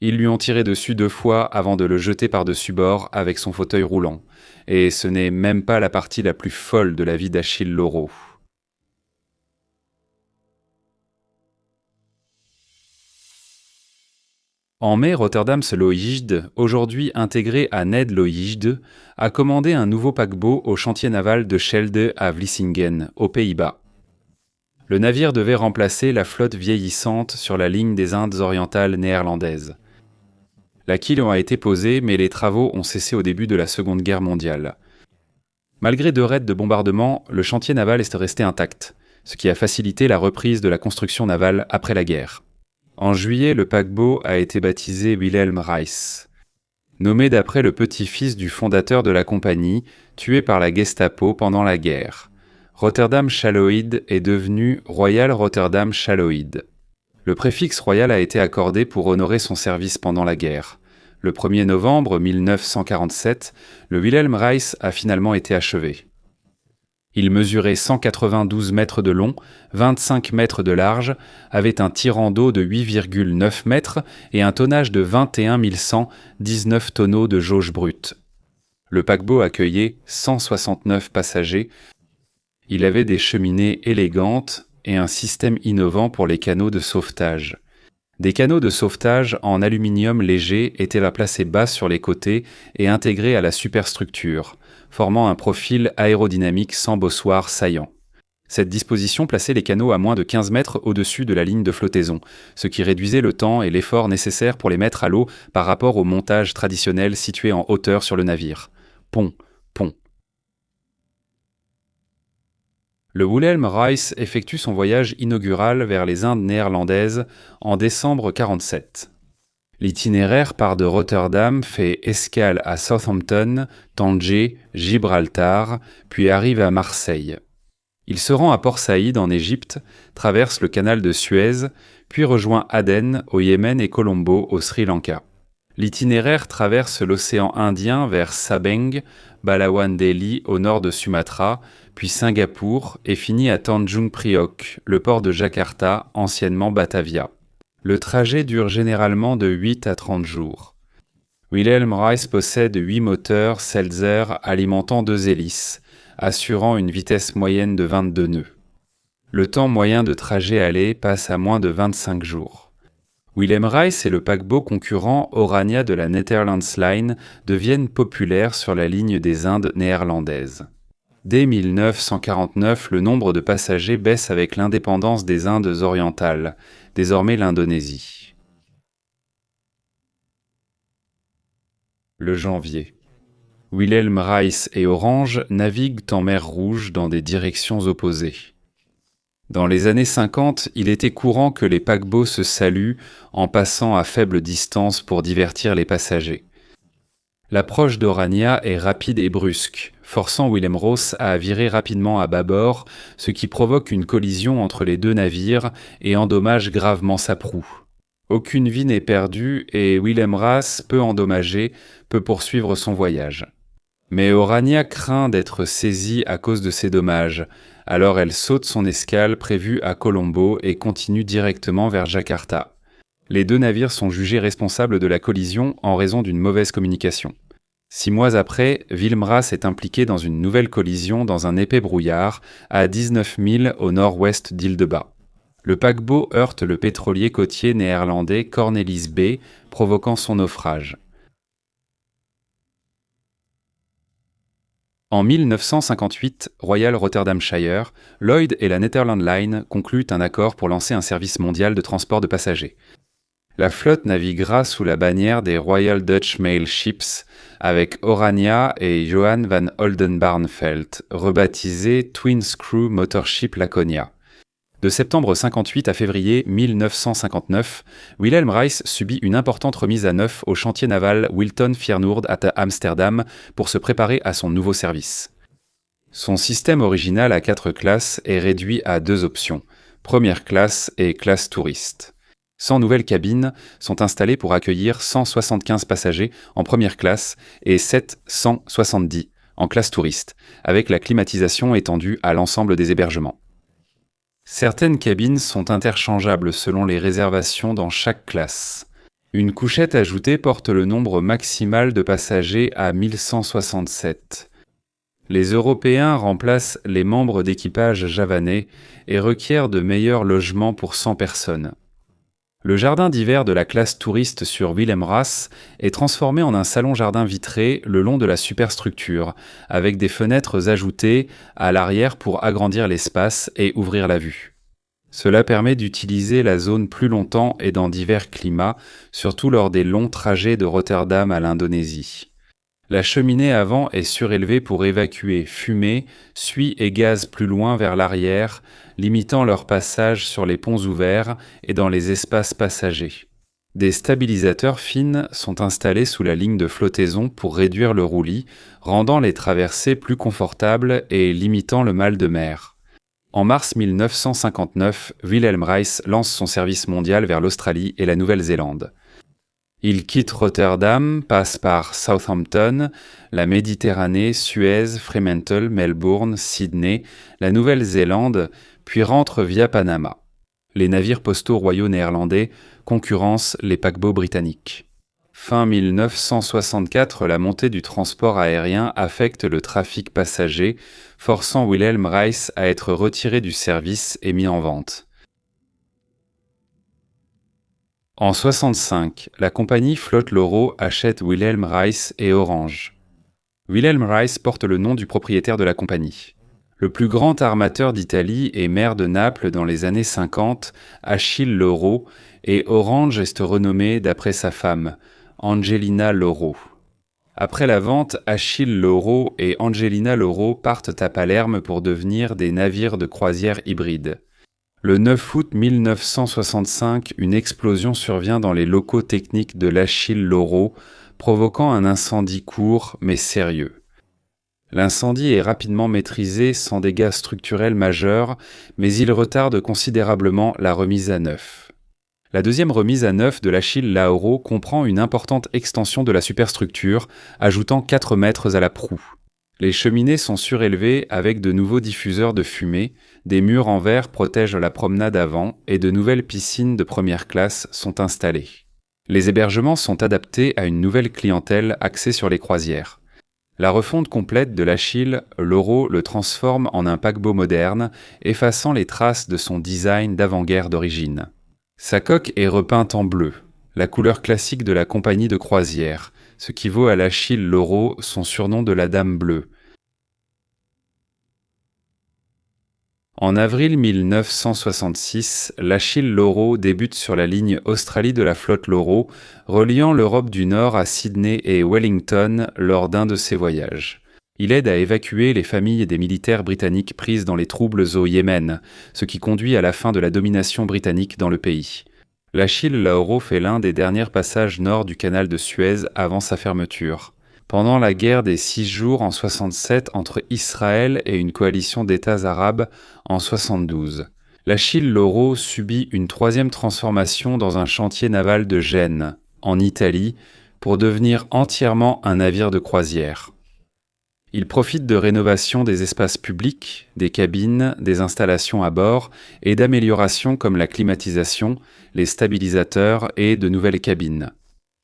Ils lui ont tiré dessus 2 fois avant de le jeter par-dessus bord avec son fauteuil roulant. Et ce n'est même pas la partie la plus folle de la vie d'Achille Lauro. En mai, Rotterdamse Loïsde, aujourd'hui intégré à Ned Loïsde, a commandé un nouveau paquebot au chantier naval de Schelde à Vlissingen, aux Pays-Bas. Le navire devait remplacer la flotte vieillissante sur la ligne des Indes orientales néerlandaises. La quille a été posée, mais les travaux ont cessé au début de la Seconde Guerre mondiale. Malgré 2 raids de bombardement, le chantier naval est resté intact, ce qui a facilité la reprise de la construction navale après la guerre. En juillet, le paquebot a été baptisé Wilhelm Reis, nommé d'après le petit-fils du fondateur de la compagnie, tué par la Gestapo pendant la guerre. Rotterdam Chaloïd est devenu Royal Rotterdam Chaloïd. Le préfixe royal a été accordé pour honorer son service pendant la guerre. Le 1er novembre 1947, le Wilhelm Reis a finalement été achevé. Il mesurait 192 mètres de long, 25 mètres de large, avait un tirant d'eau de 8,9 mètres et un tonnage de 21 100, 19 tonneaux de jauge brute. Le paquebot accueillait 169 passagers. Il avait des cheminées élégantes et un système innovant pour les canaux de sauvetage. Des canaux de sauvetage en aluminium léger étaient placés bas sur les côtés et intégrés à la superstructure, formant un profil aérodynamique sans bossoir saillant. Cette disposition plaçait les canaux à moins de 15 mètres au-dessus de la ligne de flottaison, ce qui réduisait le temps et l'effort nécessaire pour les mettre à l'eau par rapport au montage traditionnel situé en hauteur sur le navire. Pont. Le Wilhelm Reis effectue son voyage inaugural vers les Indes néerlandaises en décembre 1947. L'itinéraire part de Rotterdam, fait escale à Southampton, Tanger, Gibraltar, puis arrive à Marseille. Il se rend à Port Saïd en Égypte, traverse le canal de Suez, puis rejoint Aden au Yémen et Colombo au Sri Lanka. L'itinéraire traverse l'océan Indien vers Sabeng, Balawan Delhi au nord de Sumatra, puis Singapour et finit à Tanjung Priok, le port de Jakarta, anciennement Batavia. Le trajet dure généralement de 8 à 30 jours. Wilhelm Reis possède 8 moteurs Seltzer alimentant 2 hélices, assurant une vitesse moyenne de 22 nœuds. Le temps moyen de trajet aller passe à moins de 25 jours. Wilhelm Reis et le paquebot concurrent Orania de la Netherlands Line deviennent populaires sur la ligne des Indes néerlandaises. Dès 1949, le nombre de passagers baisse avec l'indépendance des Indes orientales, désormais l'Indonésie. Le janvier. Wilhelm Reis et Orange naviguent en mer Rouge dans des directions opposées. Dans les années 50, il était courant que les paquebots se saluent en passant à faible distance pour divertir les passagers. L'approche d'Orania est rapide et brusque, forçant Wilhelm Reis à virer rapidement à bâbord, ce qui provoque une collision entre les 2 navires et endommage gravement sa proue. Aucune vie n'est perdue et Wilhelm Reis, peu endommagé, peut poursuivre son voyage. Mais Orania craint d'être saisie à cause de ces dommages, alors elle saute son escale prévue à Colombo et continue directement vers Jakarta. Les 2 navires sont jugés responsables de la collision en raison d'une mauvaise communication. 6 mois après, Wilhelm Reis est impliqué dans une nouvelle collision dans un épais brouillard à 19 milles au nord-ouest d'Île-de-Bas. Le paquebot heurte le pétrolier côtier néerlandais Cornelis B, provoquant son naufrage. En 1958, Royal Rotterdamshire, Lloyd et la Netherlands Line concluent un accord pour lancer un service mondial de transport de passagers. La flotte naviguera sous la bannière des Royal Dutch Mail Ships avec Orania et Johan van Oldenbarnevelt, rebaptisé Twin Screw Motorship Laconia. De septembre 1958 à février 1959, Wilhelm Reis subit une importante remise à neuf au chantier naval Wilton Feyenoord à Amsterdam pour se préparer à son nouveau service. Son système original à 4 classes est réduit à 2 options, première classe et classe touriste. 100 nouvelles cabines sont installées pour accueillir 175 passagers en première classe et 770 en classe touriste, avec la climatisation étendue à l'ensemble des hébergements. Certaines cabines sont interchangeables selon les réservations dans chaque classe. Une couchette ajoutée porte le nombre maximal de passagers à 1167. Les Européens remplacent les membres d'équipage javanais et requièrent de meilleurs logements pour 100 personnes. Le jardin d'hiver de la classe touriste sur Wilhelmstrasse est transformé en un salon-jardin vitré le long de la superstructure, avec des fenêtres ajoutées à l'arrière pour agrandir l'espace et ouvrir la vue. Cela permet d'utiliser la zone plus longtemps et dans divers climats, surtout lors des longs trajets de Rotterdam à l'Indonésie. La cheminée avant est surélevée pour évacuer fumée, suie et gaz plus loin vers l'arrière, limitant leur passage sur les ponts ouverts et dans les espaces passagers. Des stabilisateurs fines sont installés sous la ligne de flottaison pour réduire le roulis, rendant les traversées plus confortables et limitant le mal de mer. En mars 1959, Wilhelm Reis lance son service mondial vers l'Australie et la Nouvelle-Zélande. Il quitte Rotterdam, passe par Southampton, la Méditerranée, Suez, Fremantle, Melbourne, Sydney, la Nouvelle-Zélande, puis rentre via Panama. Les navires postaux royaux néerlandais concurrencent les paquebots britanniques. Fin 1964, la montée du transport aérien affecte le trafic passager, forçant Wilhelm Reis à être retiré du service et mis en vente. En 1965, la compagnie Flotte-Loro achète Wilhelm Reis et Orange. Wilhelm Reis porte le nom du propriétaire de la compagnie. Le plus grand armateur d'Italie et maire de Naples dans les années 50, Achille Lauro, et Orange est renommé d'après sa femme, Angelina Lauro. Après la vente, Achille Lauro et Angelina Lauro partent à Palerme pour devenir des navires de croisière hybrides. Le 9 août 1965, une explosion survient dans les locaux techniques de l'Achille Lauro, provoquant un incendie court mais sérieux. L'incendie est rapidement maîtrisé sans dégâts structurels majeurs, mais il retarde considérablement la remise à neuf. La deuxième remise à neuf de l'Achille Lauro comprend une importante extension de la superstructure, ajoutant 4 mètres à la proue. Les cheminées sont surélevées avec de nouveaux diffuseurs de fumée, des murs en verre protègent la promenade avant et de nouvelles piscines de première classe sont installées. Les hébergements sont adaptés à une nouvelle clientèle axée sur les croisières. La refonte complète de l'Achille Lauro le transforme en un paquebot moderne, effaçant les traces de son design d'avant-guerre d'origine. Sa coque est repeinte en bleu, la couleur classique de la compagnie de croisière, ce qui vaut à l'Achille Lauro son surnom de la Dame bleue. En avril 1966, l'Achille Lauro débute sur la ligne Australie de la flotte Lauro, reliant l'Europe du Nord à Sydney et Wellington lors d'un de ses voyages. Il aide à évacuer les familles des militaires britanniques prises dans les troubles au Yémen, ce qui conduit à la fin de la domination britannique dans le pays. L'Achille Lauro fait l'un des derniers passages nord du canal de Suez avant sa fermeture. Pendant la guerre des 6 jours en 67 entre Israël et une coalition d'États arabes en 72, l'Achille Lauro subit une 3e transformation dans un chantier naval de Gênes, en Italie, pour devenir entièrement un navire de croisière. Il profite de rénovations des espaces publics, des cabines, des installations à bord et d'améliorations comme la climatisation, les stabilisateurs et de nouvelles cabines.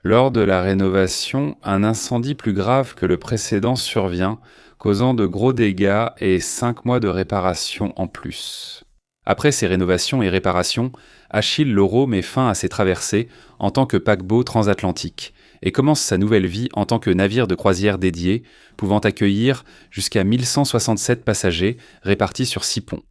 Lors de la rénovation, un incendie plus grave que le précédent survient, causant de gros dégâts et 5 mois de réparation en plus. Après ces rénovations et réparations, Achille Lauro met fin à ses traversées en tant que paquebot transatlantique et commence sa nouvelle vie en tant que navire de croisière dédié, pouvant accueillir jusqu'à 1167 passagers répartis sur 6 ponts.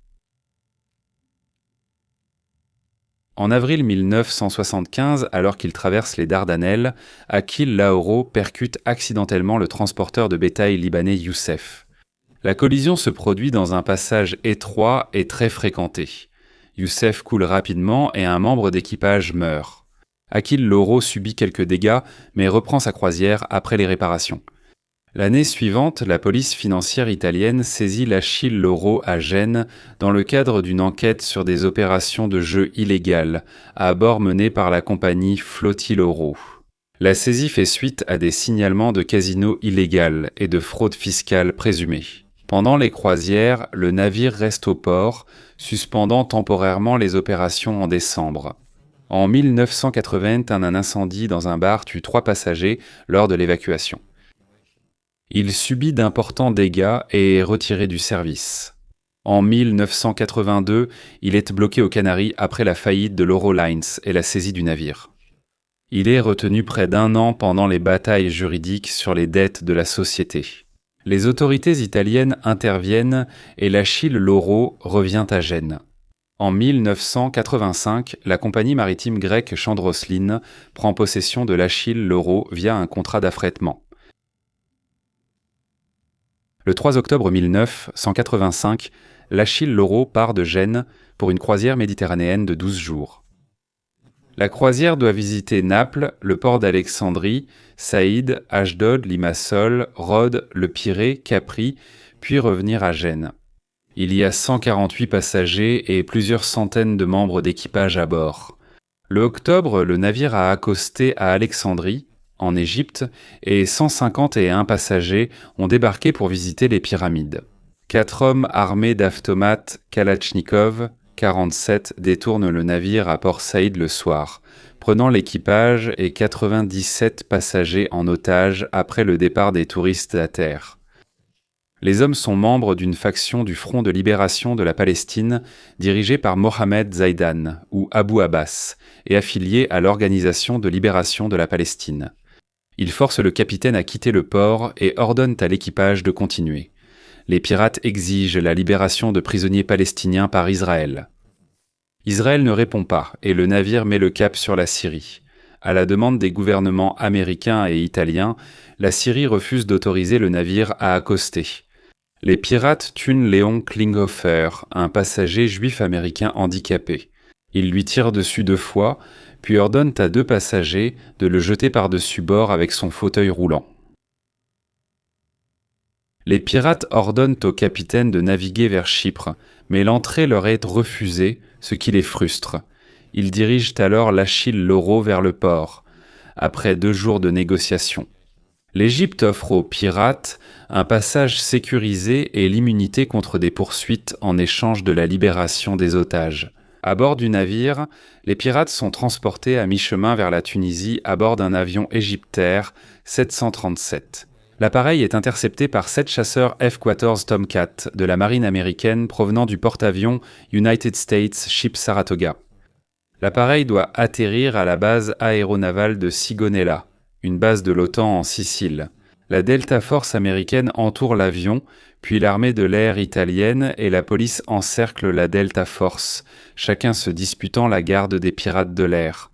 En avril 1975, alors qu'il traverse les Dardanelles, Achille Lauro percute accidentellement le transporteur de bétail libanais Youssef. La collision se produit dans un passage étroit et très fréquenté. Youssef coule rapidement et un membre d'équipage meurt. Achille Lauro subit quelques dégâts, mais reprend sa croisière après les réparations. L'année suivante, la police financière italienne saisit l'Achille Lauro à Gênes dans le cadre d'une enquête sur des opérations de jeu illégales, à bord menées par la compagnie Flotti-Loro. La saisie fait suite à des signalements de casinos illégales et de fraude fiscale présumée. Pendant les croisières, le navire reste au port, suspendant temporairement les opérations en décembre. En 1980, un incendie dans un bar tue 3 passagers lors de l'évacuation. Il subit d'importants dégâts et est retiré du service. En 1982, il est bloqué aux Canaries après la faillite de l'Eurolines et la saisie du navire. Il est retenu près d'1 an pendant les batailles juridiques sur les dettes de la société. Les autorités italiennes interviennent et l'Achille Lauro revient à Gênes. En 1985, la compagnie maritime grecque Chandroslin prend possession de l'Achille Lauro via un contrat d'affrètement. Le 3 octobre 1985, l'Achille Lauro part de Gênes pour une croisière méditerranéenne de 12 jours. La croisière doit visiter Naples, le port d'Alexandrie, Saïd, Ashdod, Limassol, Rhodes, le Pirée, Capri, puis revenir à Gênes. Il y a 148 passagers et plusieurs centaines de membres d'équipage à bord. Le octobre, le navire a accosté à Alexandrie, en Égypte, et 151 passagers ont débarqué pour visiter les pyramides. 4 hommes armés d'automates Kalachnikov, 47, détournent le navire à Port Saïd le soir, prenant l'équipage et 97 passagers en otage après le départ des touristes à terre. Les hommes sont membres d'une faction du Front de libération de la Palestine dirigée par Mohamed Zaidan, ou Abu Abbas, et affiliés à l'Organisation de libération de la Palestine. Ils forcent le capitaine à quitter le port et ordonnent à l'équipage de continuer. Les pirates exigent la libération de prisonniers palestiniens par Israël. Israël ne répond pas et le navire met le cap sur la Syrie. À la demande des gouvernements américains et italiens, la Syrie refuse d'autoriser le navire à accoster. Les pirates tuent Léon Klinghoffer, un passager juif américain handicapé. Ils lui tirent dessus 2 fois, puis ordonnent à 2 passagers de le jeter par-dessus bord avec son fauteuil roulant. Les pirates ordonnent au capitaine de naviguer vers Chypre, mais l'entrée leur est refusée, ce qui les frustre. Ils dirigent alors l'Achille Lauro vers le port, après 2 jours de négociations. L'Égypte offre aux pirates un passage sécurisé et l'immunité contre des poursuites en échange de la libération des otages. À bord du navire, les pirates sont transportés à mi-chemin vers la Tunisie à bord d'un avion égyptaire 737. L'appareil est intercepté par 7 chasseurs F-14 Tomcat de la marine américaine provenant du porte-avions United States Ship Saratoga. L'appareil doit atterrir à la base aéronavale de Sigonella, une base de l'OTAN en Sicile. La Delta Force américaine entoure l'avion, puis l'armée de l'air italienne et la police encerclent la Delta Force, chacun se disputant la garde des pirates de l'air.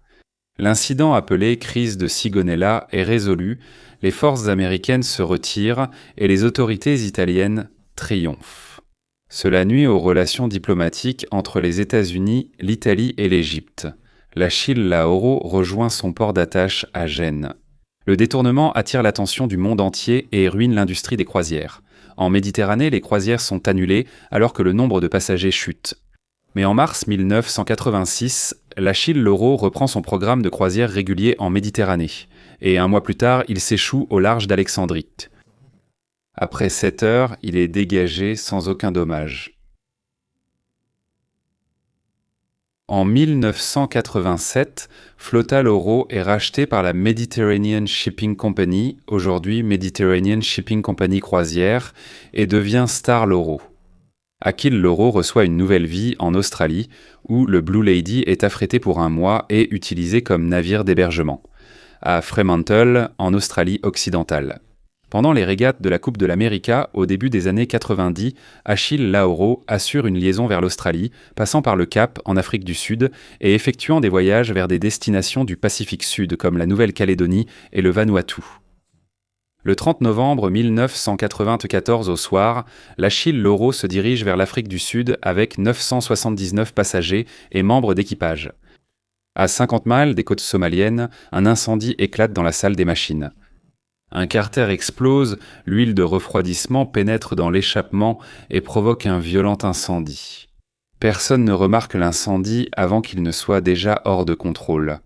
L'incident appelé crise de Sigonella est résolu, les forces américaines se retirent et les autorités italiennes triomphent. Cela nuit aux relations diplomatiques entre les États-Unis, l'Italie et l'Égypte. L'Achille Lauro rejoint son port d'attache à Gênes. Le détournement attire l'attention du monde entier et ruine l'industrie des croisières. En Méditerranée, les croisières sont annulées alors que le nombre de passagers chute. Mais en mars 1986, l'Achille Lauro reprend son programme de croisière régulier en Méditerranée, et 1 mois plus tard, il s'échoue au large d'Alexandrie. Après 7 heures, il est dégagé sans aucun dommage. En 1987, Flotta Lauro est racheté par la Mediterranean Shipping Company, aujourd'hui Mediterranean Shipping Company Croisière, et devient Star Lauro. Achille Lauro reçoit une nouvelle vie en Australie, où le Blue Lady est affrété pour 1 mois et utilisé comme navire d'hébergement, à Fremantle, en Australie occidentale. Pendant les régates de la Coupe de l'América, au début des années 90, Achille Lauro assure une liaison vers l'Australie, passant par le Cap, en Afrique du Sud, et effectuant des voyages vers des destinations du Pacifique Sud, comme la Nouvelle-Calédonie et le Vanuatu. Le 30 novembre 1994 au soir, l'Achille Lauro se dirige vers l'Afrique du Sud avec 979 passagers et membres d'équipage. À 50 miles des côtes somaliennes, un incendie éclate dans la salle des machines. Un carter explose, l'huile de refroidissement pénètre dans l'échappement et provoque un violent incendie. Personne ne remarque l'incendie avant qu'il ne soit déjà hors de contrôle.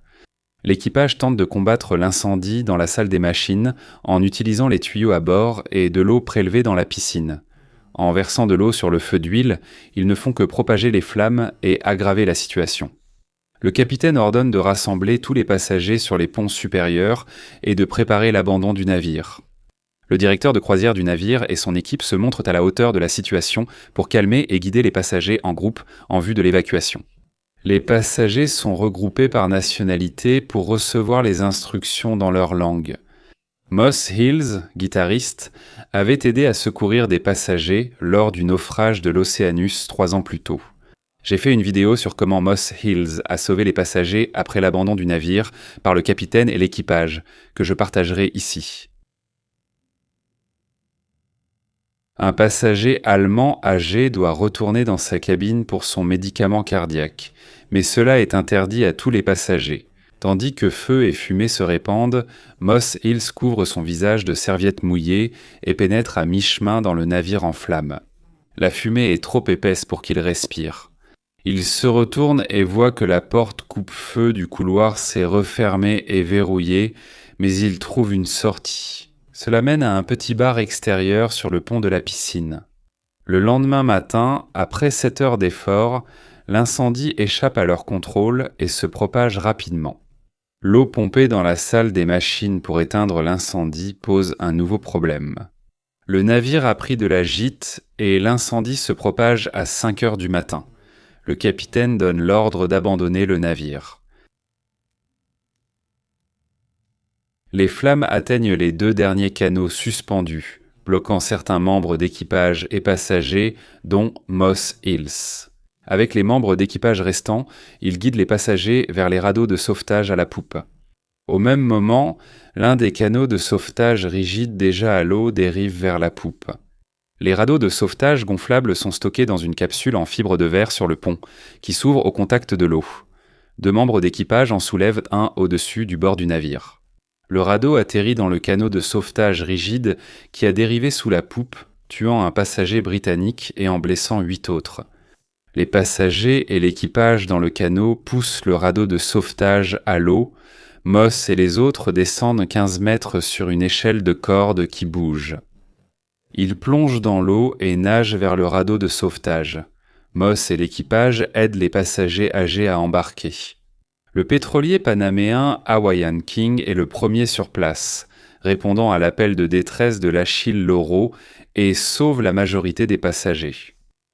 L'équipage tente de combattre l'incendie dans la salle des machines en utilisant les tuyaux à bord et de l'eau prélevée dans la piscine. En versant de l'eau sur le feu d'huile, ils ne font que propager les flammes et aggraver la situation. Le capitaine ordonne de rassembler tous les passagers sur les ponts supérieurs et de préparer l'abandon du navire. Le directeur de croisière du navire et son équipe se montrent à la hauteur de la situation pour calmer et guider les passagers en groupe en vue de l'évacuation. Les passagers sont regroupés par nationalité pour recevoir les instructions dans leur langue. Moss Hills, guitariste, avait aidé à secourir des passagers lors du naufrage de l'Oceanus 3 ans plus tôt. J'ai fait une vidéo sur comment Moss Hills a sauvé les passagers après l'abandon du navire par le capitaine et l'équipage, que je partagerai ici. Un passager allemand âgé doit retourner dans sa cabine pour son médicament cardiaque, mais cela est interdit à tous les passagers. Tandis que feu et fumée se répandent, Moss Hills couvre son visage de serviettes mouillées et pénètre à mi-chemin dans le navire en flammes. La fumée est trop épaisse pour qu'il respire. Il se retourne et voit que la porte coupe-feu du couloir s'est refermée et verrouillée, mais il trouve une sortie. Cela mène à un petit bar extérieur sur le pont de la piscine. Le lendemain matin, après 7 heures d'effort, l'incendie échappe à leur contrôle et se propage rapidement. L'eau pompée dans la salle des machines pour éteindre l'incendie pose un nouveau problème. Le navire a pris de la gîte et l'incendie se propage à 5 heures du matin. Le capitaine donne l'ordre d'abandonner le navire. Les flammes atteignent les 2 derniers canots suspendus, bloquant certains membres d'équipage et passagers, dont Moss Hills. Avec les membres d'équipage restants, il guide les passagers vers les radeaux de sauvetage à la poupe. Au même moment, l'un des canots de sauvetage rigides déjà à l'eau dérive vers la poupe. Les radeaux de sauvetage gonflables sont stockés dans une capsule en fibre de verre sur le pont, qui s'ouvre au contact de l'eau. 2 membres d'équipage en soulèvent un au-dessus du bord du navire. Le radeau atterrit dans le canot de sauvetage rigide qui a dérivé sous la poupe, tuant un passager britannique et en blessant 8 autres. Les passagers et l'équipage dans le canot poussent le radeau de sauvetage à l'eau. Moss et les autres descendent 15 mètres sur une échelle de corde qui bouge. Ils plongent dans l'eau et nagent vers le radeau de sauvetage. Moss et l'équipage aident les passagers âgés à embarquer. Le pétrolier panaméen Hawaiian King est le premier sur place, répondant à l'appel de détresse de l'Achille Lauro et sauve la majorité des passagers.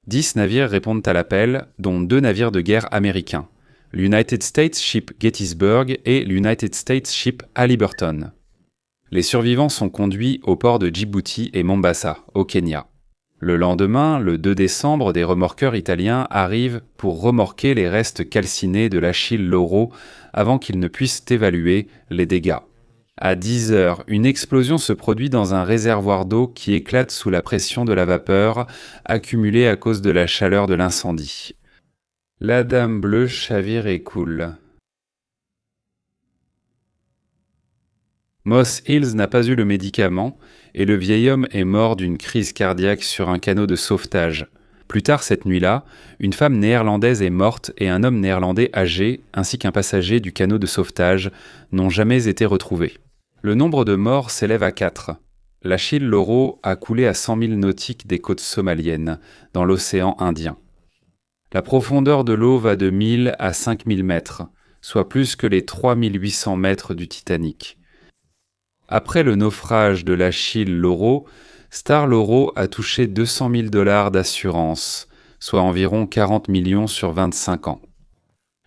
10 navires répondent à l'appel, dont 2 navires de guerre américains, l'United States Ship Gettysburg et l'United States Ship Halliburton. Les survivants sont conduits au port de Djibouti et Mombasa, au Kenya. Le lendemain, le 2 décembre, des remorqueurs italiens arrivent pour remorquer les restes calcinés de l'Achille Lauro avant qu'ils ne puissent évaluer les dégâts. À 10 heures, une explosion se produit dans un réservoir d'eau qui éclate sous la pression de la vapeur, accumulée à cause de la chaleur de l'incendie. La Dame Bleue chavire et coule. Moss Hills n'a pas eu le médicament et le vieil homme est mort d'une crise cardiaque sur un canot de sauvetage. Plus tard cette nuit-là, une femme néerlandaise est morte et un homme néerlandais âgé, ainsi qu'un passager du canot de sauvetage, n'ont jamais été retrouvés. Le nombre de morts s'élève à 4. L'Achille Lauro a coulé à 100 000 nautiques des côtes somaliennes, dans l'océan Indien. La profondeur de l'eau va de 1000 à 5000 mètres, soit plus que les 3800 mètres du Titanic. Après le naufrage de l'Achille Lauro, Star Lauro a touché 200 000 $ d'assurance, soit environ 40 millions sur 25 ans.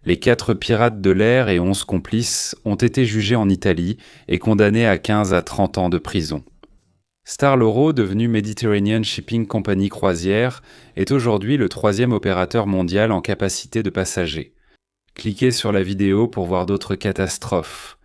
Les 4 pirates de l'air et 11 complices ont été jugés en Italie et condamnés à 15 à 30 ans de prison. Star Lauro, devenu Mediterranean Shipping Company Croisière, est aujourd'hui le 3e opérateur mondial en capacité de passagers. Cliquez sur la vidéo pour voir d'autres catastrophes.